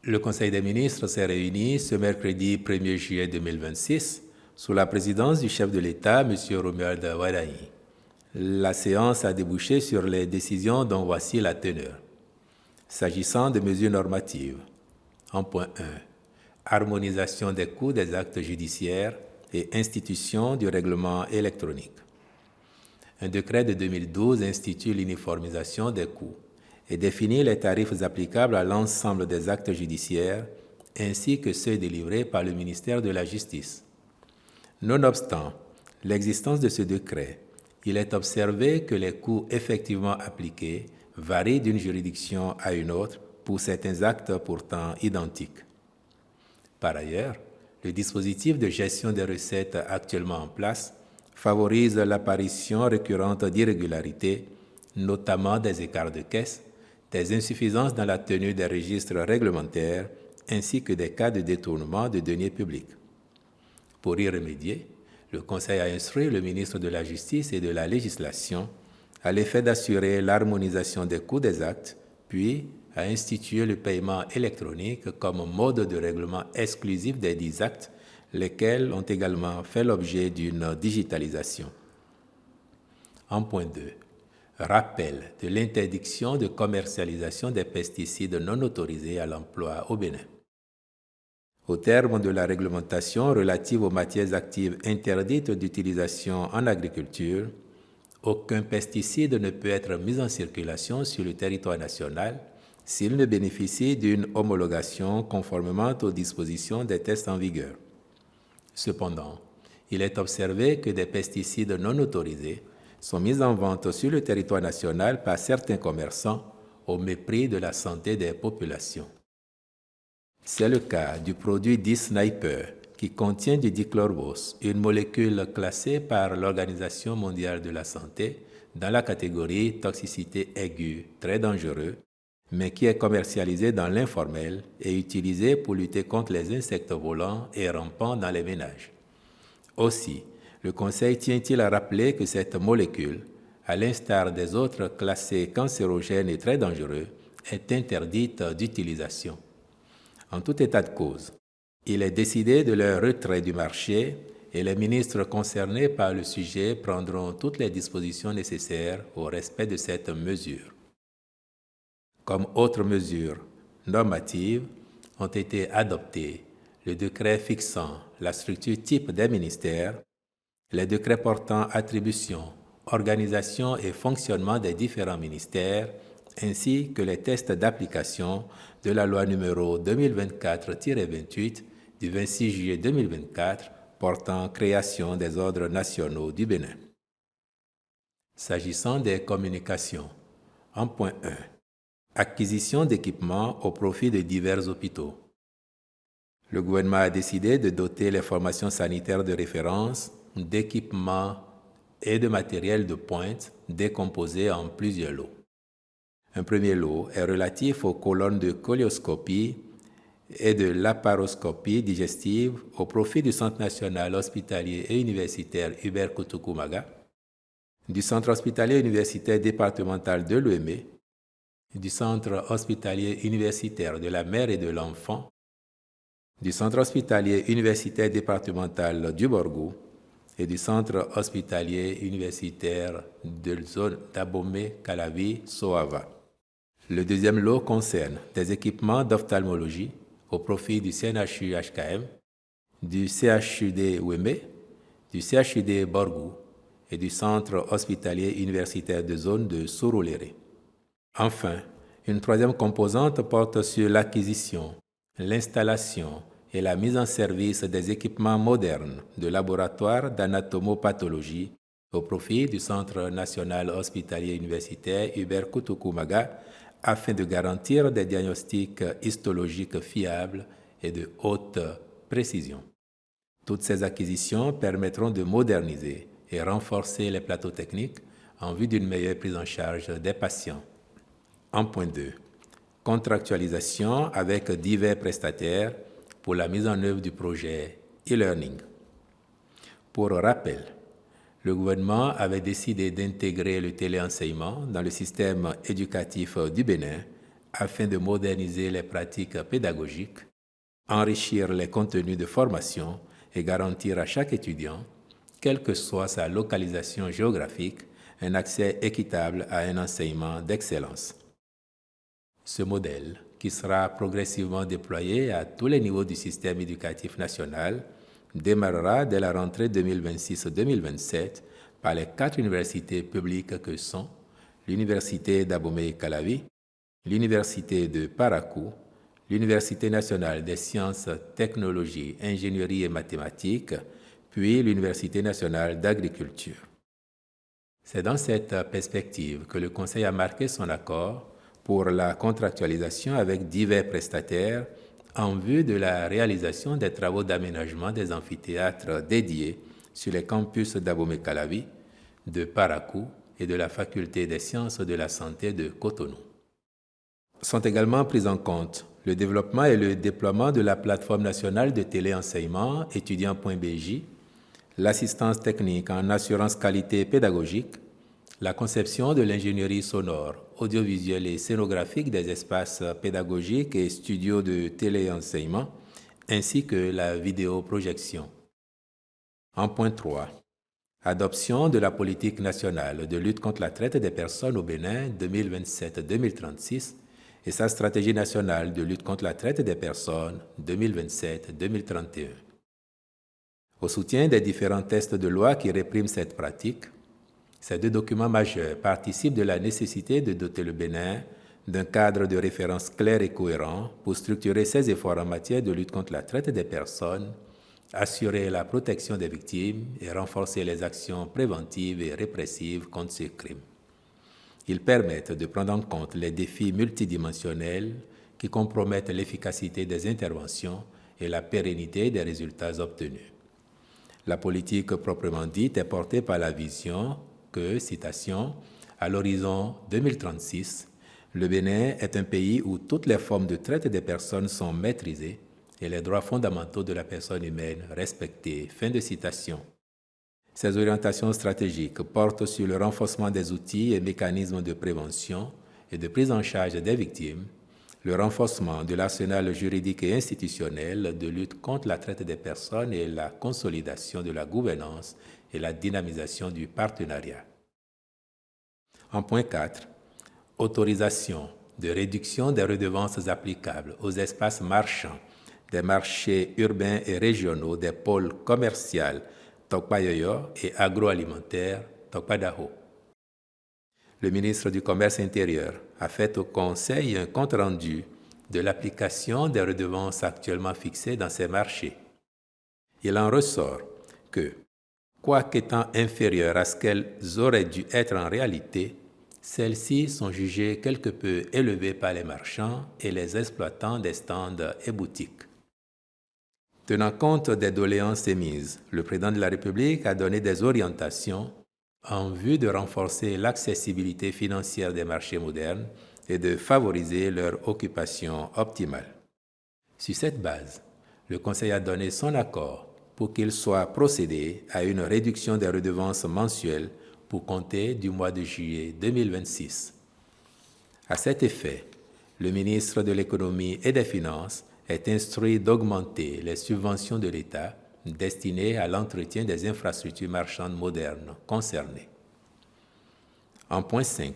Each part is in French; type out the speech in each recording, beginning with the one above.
Le Conseil des ministres s'est réuni ce mercredi 1er juillet 2026 sous la présidence du chef de l'État, M. Romuald Wardani. La séance a débouché sur les décisions dont voici la teneur. S'agissant des mesures normatives, en point 1, harmonisation des coûts des actes judiciaires et institution du règlement électronique. Un décret de 2012 institue l'uniformisation des coûts et définit les tarifs applicables à l'ensemble des actes judiciaires ainsi que ceux délivrés par le ministère de la Justice. Nonobstant l'existence de ce décret, il est observé que les coûts effectivement appliqués varient d'une juridiction à une autre pour certains actes pourtant identiques. Par ailleurs, le dispositif de gestion des recettes actuellement en place favorise l'apparition récurrente d'irrégularités, notamment des écarts de caisse, des insuffisances dans la tenue des registres réglementaires, ainsi que des cas de détournement de deniers publics. Pour y remédier, le Conseil a instruit le ministre de la Justice et de la Législation à l'effet d'assurer l'harmonisation des coûts des actes, puis a institué le paiement électronique comme mode de règlement exclusif des 10 actes, lesquels ont également fait l'objet d'une digitalisation. En point 2, rappel de l'interdiction de commercialisation des pesticides non autorisés à l'emploi au Bénin. Au terme de la réglementation relative aux matières actives interdites d'utilisation en agriculture, aucun pesticide ne peut être mis en circulation sur le territoire national s'il ne bénéficie d'une homologation conformément aux dispositions des tests en vigueur. Cependant, il est observé que des pesticides non autorisés sont mis en vente sur le territoire national par certains commerçants au mépris de la santé des populations. C'est le cas du produit dit Sniper, qui contient du dichlorvos, une molécule classée par l'Organisation mondiale de la santé dans la catégorie toxicité aiguë, très dangereux, mais qui est commercialisé dans l'informel et utilisé pour lutter contre les insectes volants et rampants dans les ménages. Aussi, le Conseil tient-il à rappeler que cette molécule, à l'instar des autres classés cancérogènes et très dangereux, est interdite d'utilisation. En tout état de cause, il est décidé de leur retrait du marché et les ministres concernés par le sujet prendront toutes les dispositions nécessaires au respect de cette mesure. Comme autres mesures normatives, ont été adoptées le décret fixant la structure type des ministères, les décrets portant attribution, organisation et fonctionnement des différents ministères, ainsi que les tests d'application de la loi numéro 2024-28 du 26 juillet 2024 portant création des ordres nationaux du Bénin. S'agissant des communications, en point 1, acquisition d'équipements au profit de divers hôpitaux. Le gouvernement a décidé de doter les formations sanitaires de référence d'équipements et de matériel de pointe décomposés en plusieurs lots. Un premier lot est relatif aux colonnes de colioscopie et de laparoscopie digestive au profit du Centre national hospitalier et universitaire Hubert Koutoukou-Maga, du Centre hospitalier universitaire départemental de Lomé, du Centre hospitalier universitaire de la mère et de l'enfant, du Centre hospitalier universitaire départemental du Borgou et du Centre hospitalier universitaire de zone d'Abomey-Calavi-Soava. Le deuxième lot concerne des équipements d'ophtalmologie au profit du CNHU-HKM, du CHUD Ouémé, du CHUD Borgou et du Centre hospitalier universitaire de zone de Soroléré. Enfin, une troisième composante porte sur l'acquisition, l'installation et la mise en service des équipements modernes de laboratoires d'anatomopathologie au profit du Centre national hospitalier universitaire Hubert Koutoukou-Maga afin de garantir des diagnostics histologiques fiables et de haute précision. Toutes ces acquisitions permettront de moderniser et renforcer les plateaux techniques en vue d'une meilleure prise en charge des patients. En point 2, contractualisation avec divers prestataires pour la mise en œuvre du projet e-learning. Pour rappel, le gouvernement avait décidé d'intégrer le téléenseignement dans le système éducatif du Bénin afin de moderniser les pratiques pédagogiques, enrichir les contenus de formation et garantir à chaque étudiant, quelle que soit sa localisation géographique, un accès équitable à un enseignement d'excellence. Ce modèle, qui sera progressivement déployé à tous les niveaux du système éducatif national, démarrera dès la rentrée 2026-2027 par les 4 universités publiques que sont l'Université d'Abomey-Calavi, l'Université de Parakou, l'Université nationale des sciences, technologies, ingénierie et mathématiques, puis l'Université nationale d'agriculture. C'est dans cette perspective que le Conseil a marqué son accord pour la contractualisation avec divers prestataires en vue de la réalisation des travaux d'aménagement des amphithéâtres dédiés sur les campus d'Abomey-Calavi, de Parakou et de la Faculté des sciences de la santé de Cotonou. Sont également pris en compte le développement et le déploiement de la plateforme nationale de téléenseignement étudiant.bj, l'assistance technique en assurance qualité pédagogique, la conception de l'ingénierie sonore, audiovisuelle et scénographique des espaces pédagogiques et studios de téléenseignement, ainsi que la vidéoprojection. En point 3. Adoption de la politique nationale de lutte contre la traite des personnes au Bénin 2027-2036 et sa stratégie nationale de lutte contre la traite des personnes 2027-2031. Au soutien des différents textes de loi qui répriment cette pratique, ces 2 documents majeurs participent de la nécessité de doter le Bénin d'un cadre de référence clair et cohérent pour structurer ses efforts en matière de lutte contre la traite des personnes, assurer la protection des victimes et renforcer les actions préventives et répressives contre ces crimes. Ils permettent de prendre en compte les défis multidimensionnels qui compromettent l'efficacité des interventions et la pérennité des résultats obtenus. La politique proprement dite est portée par la vision que, citation, « à l'horizon 2036, le Bénin est un pays où toutes les formes de traite des personnes sont maîtrisées et les droits fondamentaux de la personne humaine respectés. » Fin de citation. Ces orientations stratégiques portent sur le renforcement des outils et mécanismes de prévention et de prise en charge des victimes, le renforcement de l'arsenal juridique et institutionnel de lutte contre la traite des personnes et la consolidation de la gouvernance et la dynamisation du partenariat. En point 4, autorisation de réduction des redevances applicables aux espaces marchands des marchés urbains et régionaux des pôles commerciaux Tokpayoyo et agroalimentaire Tokpadaho. Le ministre du Commerce intérieur a fait au Conseil un compte-rendu de l'application des redevances actuellement fixées dans ces marchés. Il en ressort que, quoiqu'étant inférieures à ce qu'elles auraient dû être en réalité, celles-ci sont jugées quelque peu élevées par les marchands et les exploitants des stands et boutiques. Tenant compte des doléances émises, le président de la République a donné des orientations en vue de renforcer l'accessibilité financière des marchés modernes et de favoriser leur occupation optimale. Sur cette base, le Conseil a donné son accord pour qu'il soit procédé à une réduction des redevances mensuelles pour compter du mois de juillet 2026. À cet effet, le ministre de l'Économie et des Finances est instruit d'augmenter les subventions de l'État destinées à l'entretien des infrastructures marchandes modernes concernées. En point 5,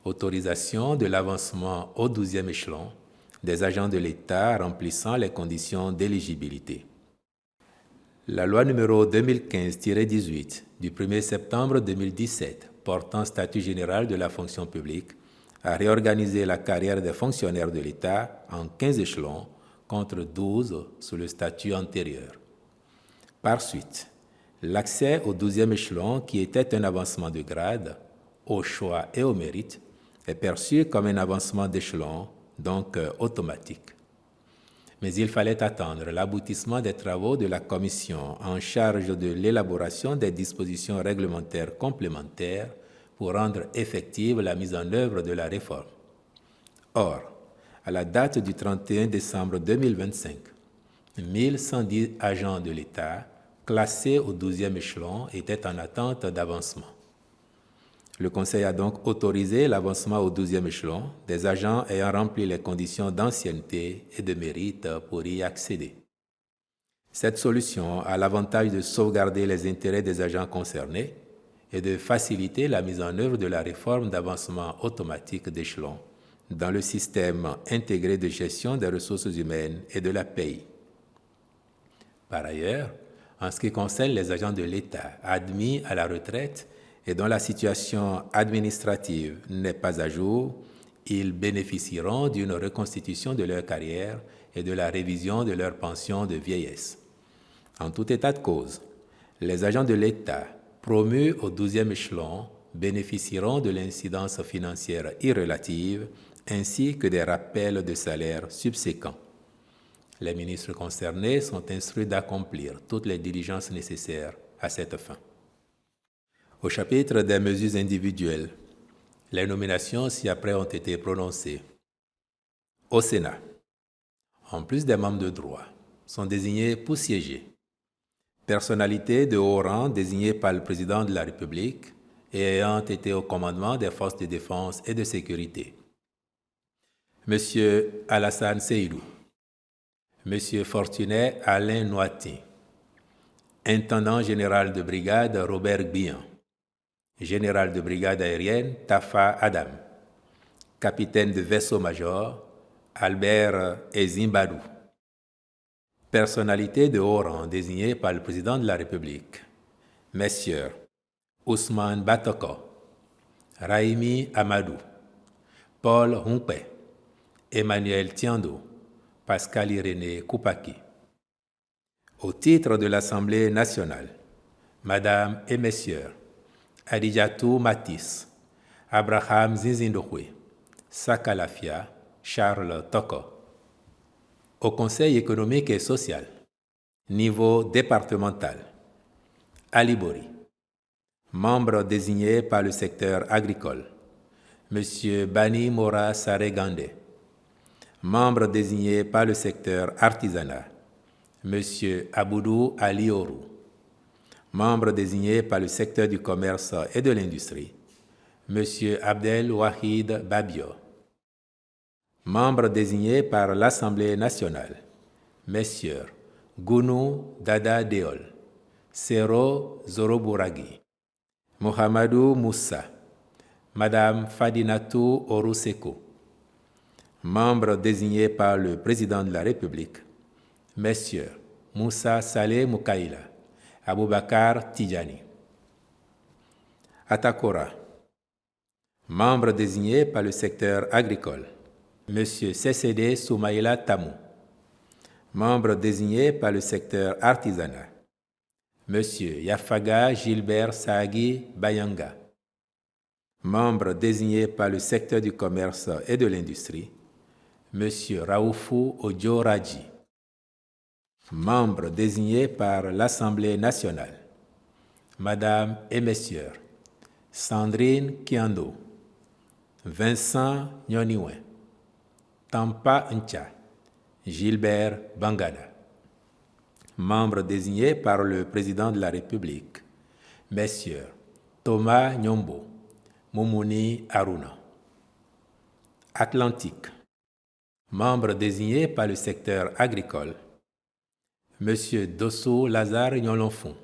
autorisation de l'avancement au 12e échelon des agents de l'État remplissant les conditions d'éligibilité. La loi numéro 2015-18 du 1er septembre 2017 portant statut général de la fonction publique a réorganisé la carrière des fonctionnaires de l'État en 15 échelons contre 12 sous le statut antérieur. Par suite, l'accès au 12e échelon, qui était un avancement de grade, au choix et au mérite, est perçu comme un avancement d'échelon, donc automatique. Mais il fallait attendre l'aboutissement des travaux de la commission en charge de l'élaboration des dispositions réglementaires complémentaires pour rendre effective la mise en œuvre de la réforme. Or, à la date du 31 décembre 2025, 1110 agents de l'État classés au 12e échelon étaient en attente d'avancement. Le Conseil a donc autorisé l'avancement au 12e échelon des agents ayant rempli les conditions d'ancienneté et de mérite pour y accéder. Cette solution a l'avantage de sauvegarder les intérêts des agents concernés et de faciliter la mise en œuvre de la réforme d'avancement automatique d'échelon dans le système intégré de gestion des ressources humaines et de la paie. Par ailleurs, en ce qui concerne les agents de l'État admis à la retraite et dont la situation administrative n'est pas à jour, ils bénéficieront d'une reconstitution de leur carrière et de la révision de leur pension de vieillesse. En tout état de cause, les agents de l'État promus au 12e échelon bénéficieront de l'incidence financière irrelative ainsi que des rappels de salaire subséquents. Les ministres concernés sont instruits d'accomplir toutes les diligences nécessaires à cette fin. Au chapitre des mesures individuelles, les nominations ci-après ont été prononcées. Au Sénat, en plus des membres de droit, sont désignés pour siéger personnalités de haut rang désignées par le président de la République et ayant été au commandement des forces de défense et de sécurité. M. Alassane Seydou, M. Fortuné Alain Noiti, intendant général de brigade Robert Gbian, général de brigade aérienne Tafa Adam, capitaine de vaisseau-major Albert Ezimbadou, personnalité de haut rang désignée par le président de la République, messieurs Ousmane Batoko, Raimi Amadou, Paul Humpé, Emmanuel Tiando, Pascal Irénée Koupaki. Au titre de l'Assemblée nationale, Madame et Messieurs Adidjatou Matisse, Abraham Zinzindokwe, Sakalafia, Charles Toko. Au Conseil économique et social, niveau départemental, Ali Bori, membre désigné par le secteur agricole, M. Bani Mora Saregande, membre désigné par le secteur artisanat, M. Aboudou Ali Orou, membre désigné par le secteur du commerce et de l'industrie, M. Abdel Wahid Babio, membre désigné par l'Assemblée nationale, messieurs Gounou Dada Deol, Sero Zorobouragui, Mohamedou Moussa, Madame Fadinatou Oruseko, membre désigné par le président de la République, messieurs Moussa Saleh Moukaïla, Aboubakar Tidjani. Atakora, membre désigné par le secteur agricole, M. CCD Soumaïla Tamou, membre désigné par le secteur artisanat, M. Yafaga Gilbert Saagi Bayanga, membre désigné par le secteur du commerce et de l'industrie, M. Raoufou Odjoraji, membre désigné par l'Assemblée nationale, Madame et Messieurs Sandrine Kiando, Vincent Nyoniwen, Tampa Ncha, Gilbert Bangada, membre désigné par le président de la République, messieurs Thomas Nyombo, Moumouni Aruna. Atlantique, membre désigné par le secteur agricole, monsieur Dosso Lazare Nyolonfon,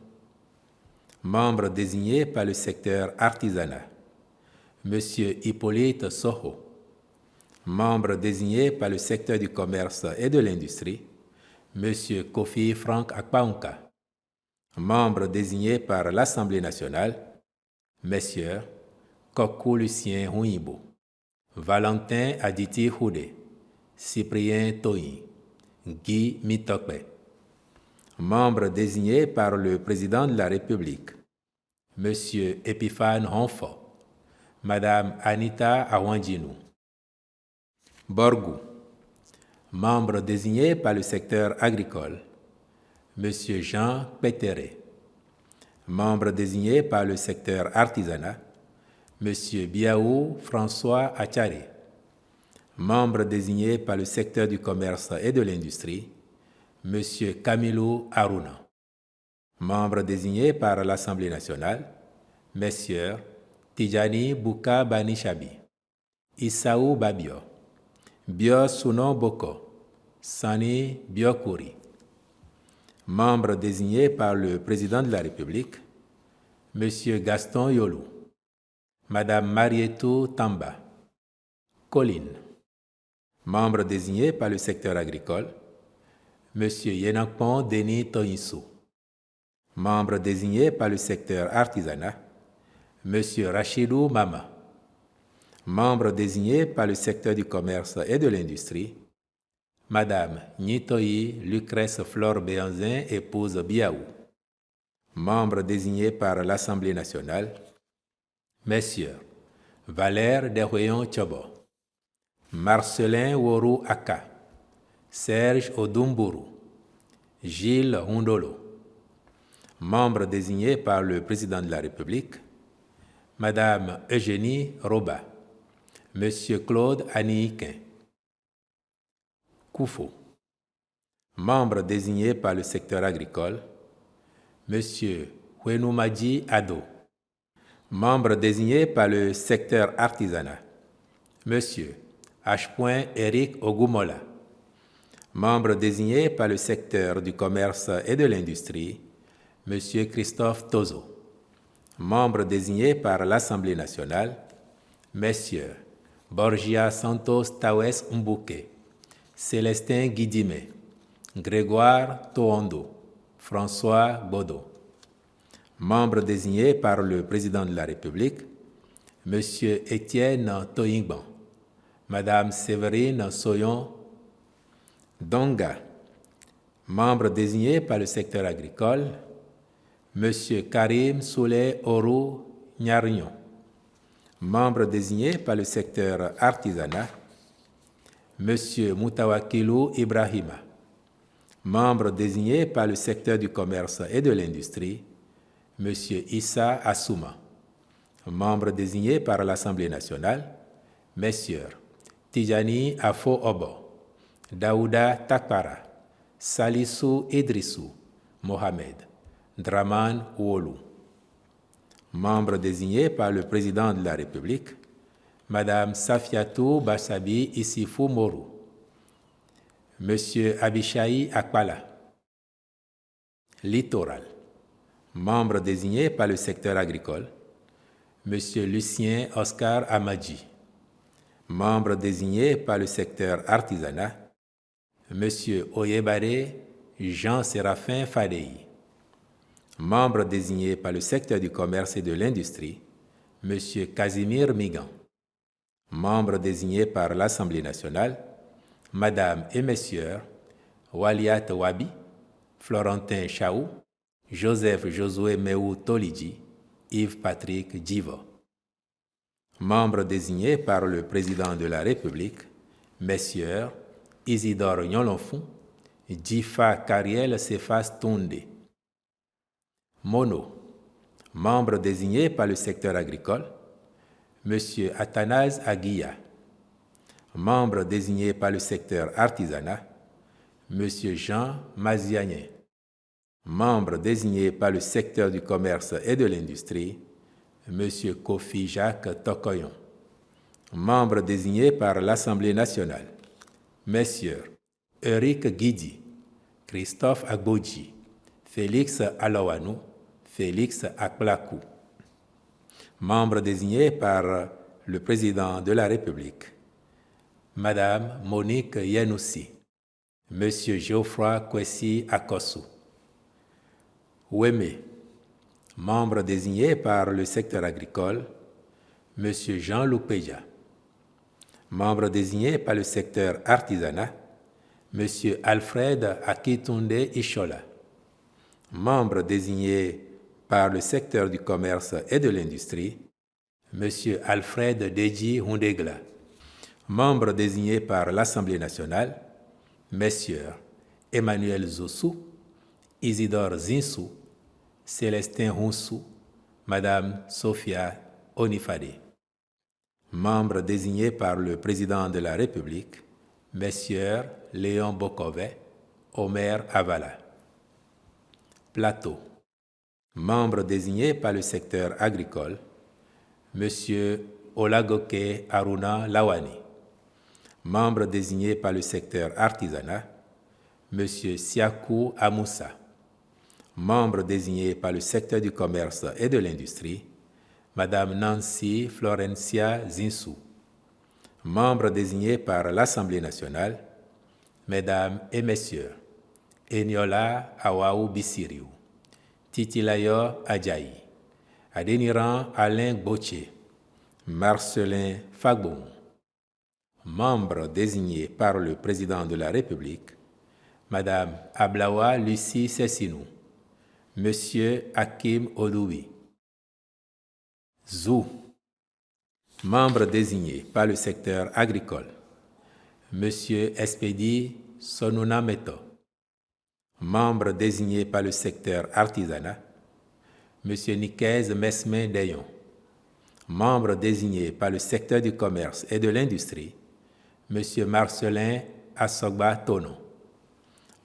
membre désigné par le secteur artisanat, monsieur Hippolyte Soho, membre désigné par le secteur du commerce et de l'industrie, M. Kofi Frank Akpaunka, membre désigné par l'Assemblée nationale, messieurs Kokou Lucien Huibo, Valentin Aditi Houdé, Cyprien Toyi, Guy Mitokbe, membre désigné par le président de la République, M. Epiphane Honfo, Madame Anita Awanjinou. Borgou, membre désigné par le secteur agricole, M. Jean Pétéré, membre désigné par le secteur artisanat, M. Biaou François Acharé, membre désigné par le secteur du commerce et de l'industrie, M. Camilo Aruna, membre désigné par l'Assemblée nationale, messieurs Tijani Bouka Banishabi, Issaou Babio, Bio Sounon Boko, Sani Biokouri. Membre désigné par le Président de la République, M. Gaston Yolou, Mme Marietou Tamba, Colline. Membre désigné par le secteur agricole, M. Yenakpon Denis Toyinsou. Membre désigné par le secteur artisanat, M. Rachidou Mama. Membre désigné par le secteur du commerce et de l'industrie, Madame Nitoyi Lucrèce Flore Béanzin, épouse Biaou. Membre désigné par l'Assemblée nationale, Messieurs Valère Deroyon Tchobo, Marcelin Worou Aka, Serge Odumburu, Gilles Hundolo. Membre désigné par le Président de la République, Madame Eugénie Roba, Monsieur Claude Aniikin. Koufo. Membre désigné par le secteur agricole, Monsieur Hwenoumadji Ado. Membre désigné par le secteur artisanat, Monsieur H. Eric Ogumola. Membre désigné par le secteur du commerce et de l'industrie, Monsieur Christophe Tozo. Membre désigné par l'Assemblée nationale, Messieurs Borgia Santos Tawes Mbouke, Célestin Guidime, Grégoire Toondo, François Bodo. Membre désigné par le Président de la République, M. Étienne Toyingban, Mme Séverine Soyon Donga. Membre désigné par le secteur agricole, M. Karim Souley Orou Nyarignon. Membre désigné par le secteur artisanat, M. Moutawakilou Ibrahima. Membre désigné par le secteur du commerce et de l'industrie, M. Issa Assouma. Membre désigné par l'Assemblée nationale, Messieurs Tijani Afo Obo, Daouda Takpara, Salissou Idrissou Mohamed, Draman Ouolou. Membre désigné par le Président de la République, Madame Safiatou Bassabi Issifou Morou, Monsieur Abishai Akpala. Littoral. Membre désigné par le secteur agricole, Monsieur Lucien Oscar Amadji. Membre désigné par le secteur artisanat, Monsieur Oyebare Jean-Séraphin Fadei. Membre désigné par le secteur du commerce et de l'industrie, Monsieur Casimir Migan. Membre désigné par l'Assemblée nationale, Madame et Messieurs Waliat Wabi, Florentin Chaou, Joseph Josué Meou Tolidji, Yves Patrick Djivo. Membre désigné par le Président de la République, Messieurs Isidore Nyolonfou, Djifa Kariel Sefas Toundé. Mono. Membre désigné par le secteur agricole, Monsieur Athanase Aguilla. Membre désigné par le secteur artisanat, Monsieur Jean Mazianen. Membre désigné par le secteur du commerce et de l'industrie, Monsieur Kofi Jacques Tokoyon. Membre désigné par l'Assemblée nationale, Messieurs Eric Guidi, Christophe Agbodji, Félix Alawanou, Félix Akplakou. Membre désigné par le Président de la République, Madame Monique Yanoussi, Monsieur Geoffroy Kwesi Akossou. Ouémé. Membre désigné par le secteur agricole, Monsieur Jean Loupeja. Membre désigné par le secteur artisanat, Monsieur Alfred Akitunde Ishola. Membre désigné par le secteur du commerce et de l'industrie, Monsieur Alfred Deji Hundegla. Membre désigné par l'Assemblée nationale, Messieurs Emmanuel Zossou, Isidore Zinsou, Célestin Hounsou, Madame Sophia Onifade. Membre désigné par le Président de la République, Messieurs Léon Bokové, Omer Avala. Plateau. Membre désigné par le secteur agricole, M. Olagoke Aruna Lawani. Membre désigné par le secteur artisanat, M. Siakou Amoussa. Membre désigné par le secteur du commerce et de l'industrie, Mme Nancy Florencia Zinsou. Membre désigné par l'Assemblée nationale, Mesdames et Messieurs, Eniola Awaou Bissiriou, Titilayo Adjaï, Adéniran Alain Gauthier, Marcelin Fagbon. Membre désigné par le Président de la République, Madame Ablawa Lucie Sessinou, Monsieur Hakim Odoui. Zou. Membre désigné par le secteur agricole, Monsieur Espedi Sonuna Meto. Membre désigné par le secteur artisanat, Monsieur Nikez Mesmin Dayon. Membre désigné par le secteur du commerce et de l'industrie, Monsieur Marcelin Assogba Tono.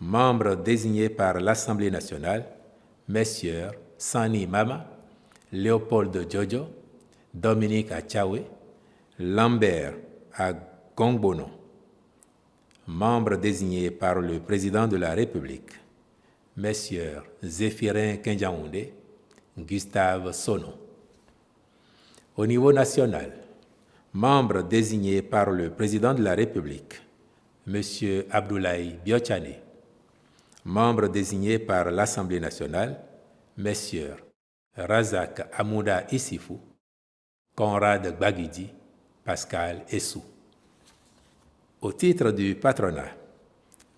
Membre désigné par l'Assemblée nationale, Messieurs Sani Mama, Léopold Jojo, Dominique Achawe, Lambert Agongbono. Membre désigné par le Président de la République, Messieurs Zéphirin Kenjaoundé, Gustave Sono. Au niveau national, membre désigné par le Président de la République, M. Abdoulaye Biochane. Membre désigné par l'Assemblée nationale, Messieurs Razak Amouda Issifou, Conrad Gbagidi, Pascal Essou. Au titre du patronat,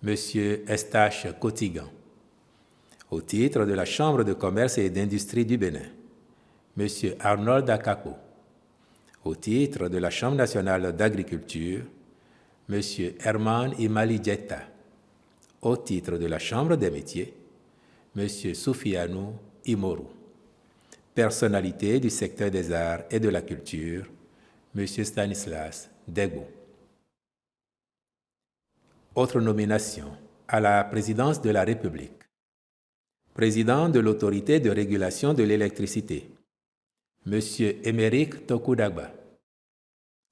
M. Estache Kotigan. Au titre de la Chambre de commerce et d'industrie du Bénin, M. Arnold Akapo. Au titre de la Chambre nationale d'agriculture, M. Herman Imali Djetta. Au titre de la Chambre des métiers, M. Soufianou Imoru. Personnalité du secteur des arts et de la culture, M. Stanislas Degbo. Autre nomination à la présidence de la République. Président de l'autorité de régulation de l'électricité, M. Émeric Tokudagba.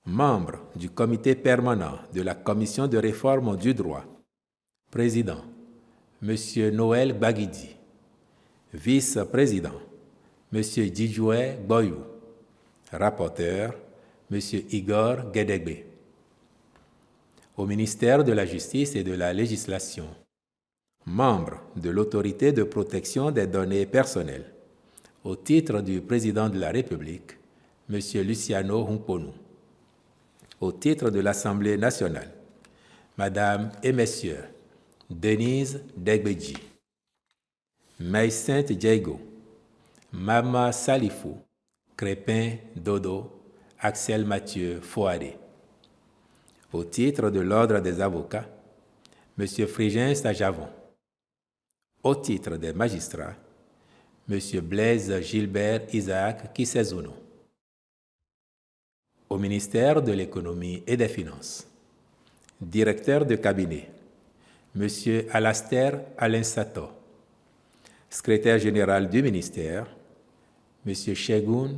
Membre du comité permanent de la Commission de réforme du droit. Président, M. Noël Bagidi. Vice-président, M. Djidjoué Boyou. Rapporteur, M. Igor Guédégbé. Au ministère de la Justice et de la Législation. Membre de l'Autorité de protection des données personnelles. Au titre du Président de la République, M. Luciano Hunkponou. Au titre de l'Assemblée nationale, Madame et Messieurs, Denise Degbeji, Maïsinte Diego, Mama Salifou, Crépin Dodo, Axel Mathieu Fouadé. Au titre de l'Ordre des avocats, M. Frigin Sajavon. Au titre des magistrats, M. Blaise Gilbert Isaac Kisezouno. Au ministère de l'Économie et des Finances, directeur de cabinet, M. Alastair Alain Sato. Secrétaire général du ministère, M. Shegun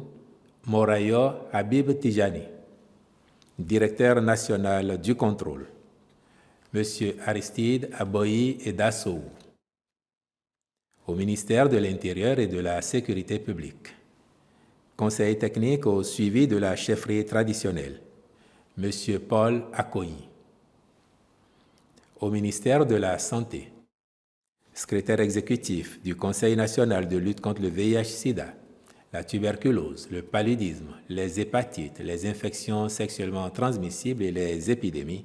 Morayo Habib Tijani. Directeur national du contrôle, M. Aristide Aboyi Edassou. Au ministère de l'Intérieur et de la Sécurité publique, conseil technique au suivi de la chefferie traditionnelle, M. Paul Akoyi. Au ministère de la Santé, secrétaire exécutif du Conseil national de lutte contre le VIH-Sida, la tuberculose, le paludisme, les hépatites, les infections sexuellement transmissibles et les épidémies,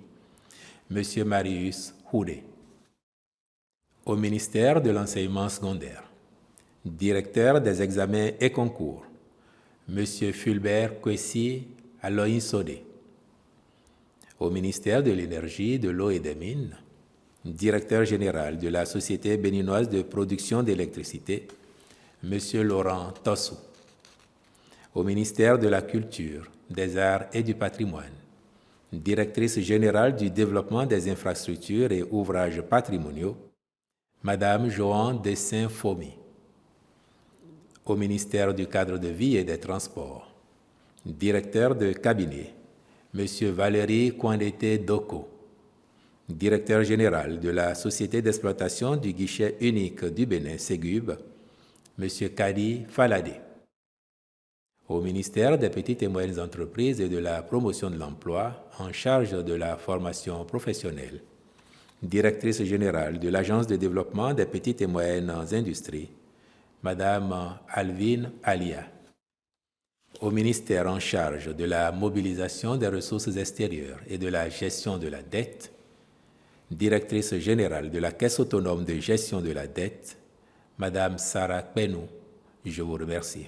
M. Marius Houdé. Au ministère de l'Enseignement secondaire, directeur des examens et concours, M. Fulbert Kwesi Aloyin Sodé. Au ministère de l'Énergie, de l'Eau et des Mines, directeur général de la Société béninoise de production d'électricité, M. Laurent Tossou. Au ministère de la Culture, des Arts et du Patrimoine, directrice générale du développement des infrastructures et ouvrages patrimoniaux, Madame Joan Dessin-Fomi. Au ministère du Cadre de vie et des Transports, Directeur de cabinet, M. Valérie Kwandete Doko. Directeur général de la Société d'exploitation du guichet unique du Bénin, Ségub, M. Kadi Faladé. Au ministère des Petites et Moyennes Entreprises et de la Promotion de l'Emploi, en charge de la formation professionnelle. Directrice générale de l'Agence de développement des petites et moyennes industries, Madame Alvin Alia. Au ministère en charge de la mobilisation des ressources extérieures et de la gestion de la dette, Directrice générale de la Caisse autonome de gestion de la dette, Madame Sarah Kpenou. Je vous remercie.